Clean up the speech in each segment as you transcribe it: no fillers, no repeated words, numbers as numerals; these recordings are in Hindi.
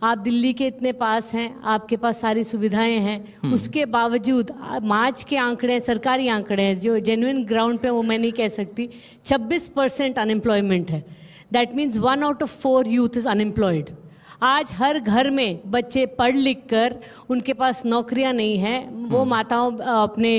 आप दिल्ली के इतने पास हैं, आपके पास सारी सुविधाएं हैं, उसके बावजूद मार्च के आंकड़े, सरकारी आंकड़े हैं जो जेन्युइन ग्राउंड पे, वो मैं नहीं कह सकती, 26% अनएम्प्लॉयमेंट है। That means 1 out of 4 youth is unemployed. आज हर घर में बच्चे पढ़ लिख कर उनके पास नौकरियां नहीं हैं, वो माताओं अपने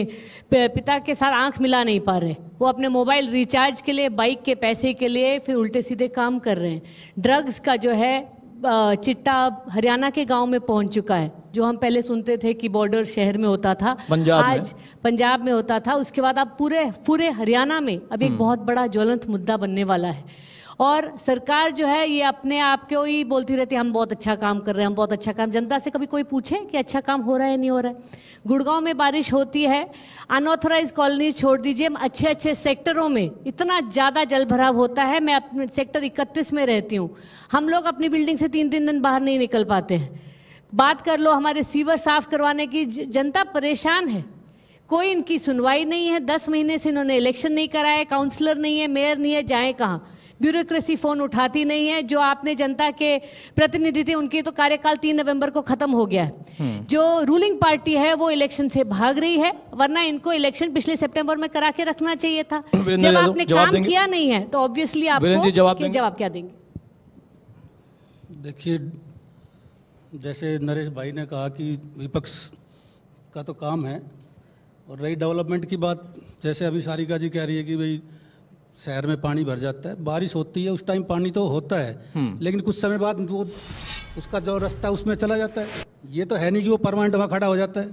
पिता के साथ आंख मिला नहीं पा रहे, वो अपने मोबाइल रिचार्ज के लिए, बाइक के पैसे के लिए फिर उल्टे सीधे काम कर रहे हैं। ड्रग्स का जो है चिट्टा हरियाणा के गांव में पहुंच चुका है। जो हम पहले सुनते थे कि बॉर्डर शहर में होता था, आज पंजाब में होता था, उसके बाद अब पूरे हरियाणा में अब एक बहुत बड़ा ज्वलंत मुद्दा बनने वाला है। और सरकार जो है ये अपने आप को ही बोलती रहती है हम बहुत अच्छा काम कर रहे हैं, हम बहुत अच्छा काम। जनता से कभी कोई पूछे कि अच्छा काम हो रहा है नहीं हो रहा है? गुड़गांव में बारिश होती है, अनऑथराइज कॉलोनीज छोड़ दीजिए, अच्छे अच्छे सेक्टरों में इतना ज़्यादा जल भराव होता है। मैं अपने सेक्टर 31 में रहती हूँ, हम लोग अपनी बिल्डिंग से 3-3 दिन बाहर नहीं निकल पाते हैं। बात कर लो हमारे सीवर साफ करवाने की, जनता परेशान है, कोई इनकी सुनवाई नहीं है। 10 महीने से इन्होंने इलेक्शन नहीं कराया, काउंसलर नहीं है, मेयर नहीं है, जाए कहाँ? ब्यूरोक्रेसी फोन उठाती नहीं है। जो आपने जनता के प्रतिनिधि थे उनकी तो कार्यकाल 3 नवंबर को खत्म हो गया है। जो रूलिंग पार्टी है वो इलेक्शन से भाग रही है, वरना इनको इलेक्शन पिछले सितंबर में करा के रखना चाहिए था। जब आपने काम किया नहीं है तो ऑब्वियसली आपको जवाब क्या देंगे? देखिए, जैसे नरेश भाई ने कहा कि विपक्ष का तो काम है, और रही डेवलपमेंट की बात, जैसे अभी सारिका जी कह रही है कि भाई शहर में पानी भर जाता है, बारिश होती है उस टाइम पानी तो होता है, लेकिन कुछ समय बाद वो उसका जो रास्ता है उसमें चला जाता है। ये तो है नहीं कि वो परमानेंट वहाँ खड़ा हो जाता है।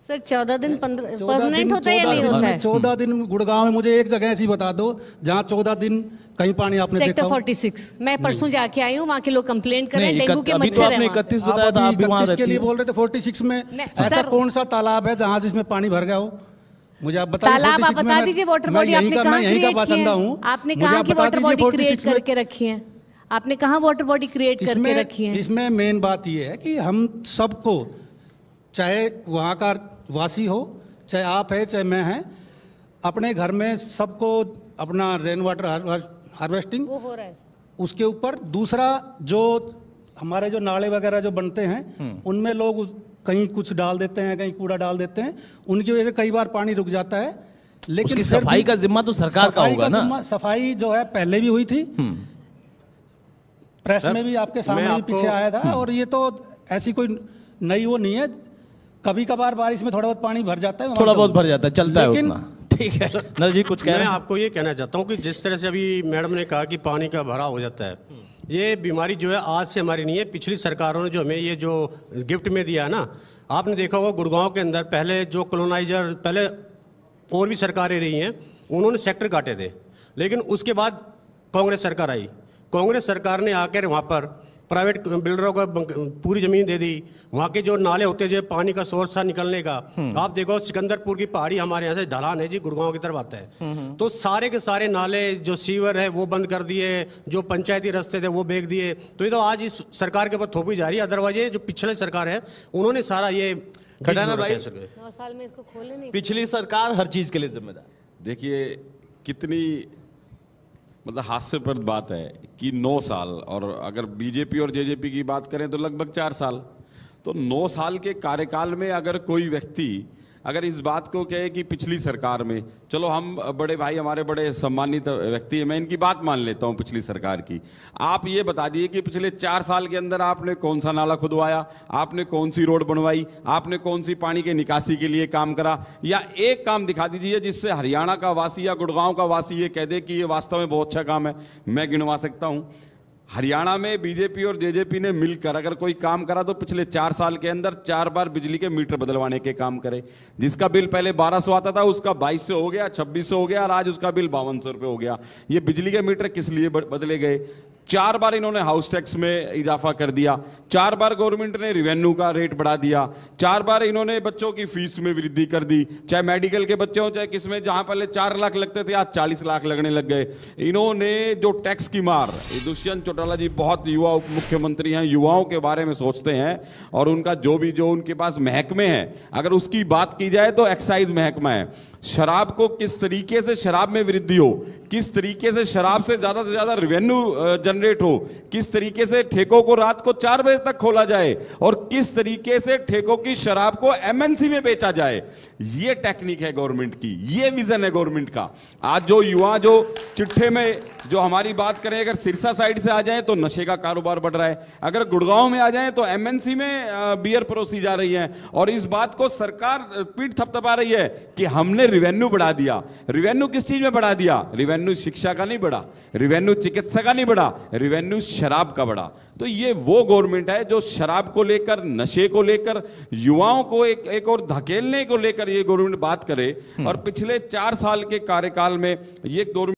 सर 14 दिन परमानेंट होता है या नहीं होता है? 14 दिन गुड़गांव में मुझे एक जगह ऐसी बता दो जहाँ 14 दिन कहीं पानी आपने देखा? सेक्टर 46 मैं परसों जाके आई हूँ, वहाँ के लोग कंप्लेंट कर रहे हैं डेंगू के मच्छर है। 31 बताया था, आप भी वहाँ रहती के लिए बोल रहे थे। 46 में ऐसा कौन सा तालाब है जहाँ जिसमें पानी भर गया हो? मुझे आप बताइए। तालाब आप बता दीजिए, वाटर बॉडी आपने कहाँ क्रिएट की है? आपने कहाँ की वाटर बॉडी क्रिएट करके रखी है? आपने कहाँ वाटर बॉडी क्रिएट करके रखी है? इसमें मेन बात ये है कि हम सबको, चाहे वहाँ का वासी हो, चाहे आप है, चाहे मैं है, अपने घर में सबको अपना रेन वाटर हार्वेस्टिंग वो हो रहा है। उसके ऊपर दूसरा जो हमारे जो नाले वगैरह जो बनते हैं उनमें लोग कहीं कुछ डाल देते हैं, कहीं कूड़ा डाल देते हैं, उनकी वजह से कई बार पानी रुक जाता है। लेकिन उसकी सफाई का जिम्मा तो सरकार का होगा ना? सफाई जो है पहले भी हुई थी, प्रेस में भी आपके सामने भी पीछे आया था, और ये तो ऐसी कोई नई वो नहीं है। कभी कभार बारिश में थोड़ा बहुत पानी भर जाता है, थोड़ा बहुत भर जाता है, चलता है उतना, ठीक है। नल जी कुछ कह रहे हैं? मैं आपको ये कहना चाहता हूँ कि जिस तरह से अभी मैडम ने कहा कि पानी का भराव हो जाता है, ये बीमारी जो है आज से हमारी नहीं है, पिछली सरकारों ने जो हमें ये जो गिफ्ट में दिया है ना, आपने देखा होगा गुड़गांव के अंदर पहले जो कॉलोनाइजर, पहले और भी सरकारें रही हैं, उन्होंने सेक्टर काटे थे, लेकिन उसके बाद कांग्रेस सरकार आई। कांग्रेस सरकार ने आकर वहाँ पर प्राइवेट बिल्डरों को पूरी ज़मीन दे दी। वहाँ के जो नाले होते जो पानी का सोर्स था निकलने का, आप देखो सिकंदरपुर की पहाड़ी हमारे यहाँ से ढलान है जी, गुड़गांव की तरफ आता है, तो सारे के सारे नाले जो सीवर है वो बंद कर दिए, जो पंचायती रास्ते थे वो बेच दिए। तो ये तो आज इस सरकार के ऊपर थोपी जा रही है। अदरवाइज ये जो पिछले सरकार है उन्होंने सारा ये खटाना भाई 9 साल में इसको खोले नहीं। पिछली सरकार हर चीज के लिए जिम्मेदार। देखिए कितनी मतलब हास्यप्रद बात है कि 9 साल, और अगर बीजेपी और जेजेपी की बात करें तो लगभग 4 साल। तो 9 साल के कार्यकाल में अगर कोई व्यक्ति अगर इस बात को कहे कि पिछली सरकार में, चलो हम बड़े भाई हमारे बड़े सम्मानित व्यक्ति हैं, मैं इनकी बात मान लेता हूं पिछली सरकार की, आप ये बता दिए कि पिछले 4 साल के अंदर आपने कौन सा नाला खुदवाया, आपने कौन सी रोड बनवाई, आपने कौन सी पानी के निकासी के लिए काम करा, या एक काम दिखा दीजिए जिससे हरियाणा का वासी या गुड़गांव का वासी ये कह दे कि ये वास्तव में बहुत अच्छा काम है। मैं गिनवा सकता हूं, हरियाणा में बीजेपी और जेजेपी ने मिलकर अगर कोई काम करा तो पिछले 4 साल के अंदर 4 बार बिजली के मीटर बदलवाने के काम करे। जिसका बिल पहले 1200 आता था उसका 2200 हो गया, 2600 हो गया, और आज उसका बिल 5200 रुपये हो गया। ये बिजली के मीटर किस लिए बदले गए? 4 बार इन्होंने हाउस टैक्स में इजाफा कर दिया, 4 बार गवर्नमेंट ने रिवेन्यू का रेट बढ़ा दिया, 4 बार इन्होंने बच्चों की फीस में वृद्धि कर दी, चाहे मेडिकल के बच्चे हो चाहे किसमें, जहां पहले 4 लाख लगते थे आज 40 लाख लगने लग गए। इन्होंने जो टैक्स की मार, दुष्यंत चौटाला जी बहुत युवा उप मुख्यमंत्री हैं, युवाओं के बारे में सोचते हैं, और उनका जो उनके पास महकमे हैं, अगर उसकी बात की जाए तो एक्साइज महकमा है। शराब को किस तरीके से शराब में वृद्धि हो, किस तरीके से शराब से ज्यादा रेवेन्यू जनरेट हो, किस तरीके से ठेकों को रात को 4 बजे तक खोला जाए और किस तरीके से ठेकों की शराब को एमएनसी में बेचा जाए। ये टेक्निक है गवर्नमेंट की, ये विजन है गवर्नमेंट का। आज जो युवा जो चिट्ठे में जो हमारी बात करें, अगर सिरसा साइड से आ जाएं तो नशे का कारोबार बढ़ रहा है, अगर गुड़गांव में आ जाएं तो एमएनसी में बियर परोसी जा रही है, और इस बात को सरकार पीठ थपथपा रही है कि हमने रिवेन्यू बढ़ा दिया। रिवेन्यू किस चीज में बढ़ा दिया? रिवेन्यू शिक्षा का नहीं बढ़ा, रिवेन्यू चिकित्सा का नहीं बढ़ा, रिवेन्यू शराब का बढ़ा। तो ये वो गवर्नमेंट है जो शराब को लेकर, नशे को लेकर, युवाओं को एक और धकेलने को लेकर ये गवर्नमेंट बात करे। और पिछले 4 साल के कार्यकाल में ये गवर्नमेंट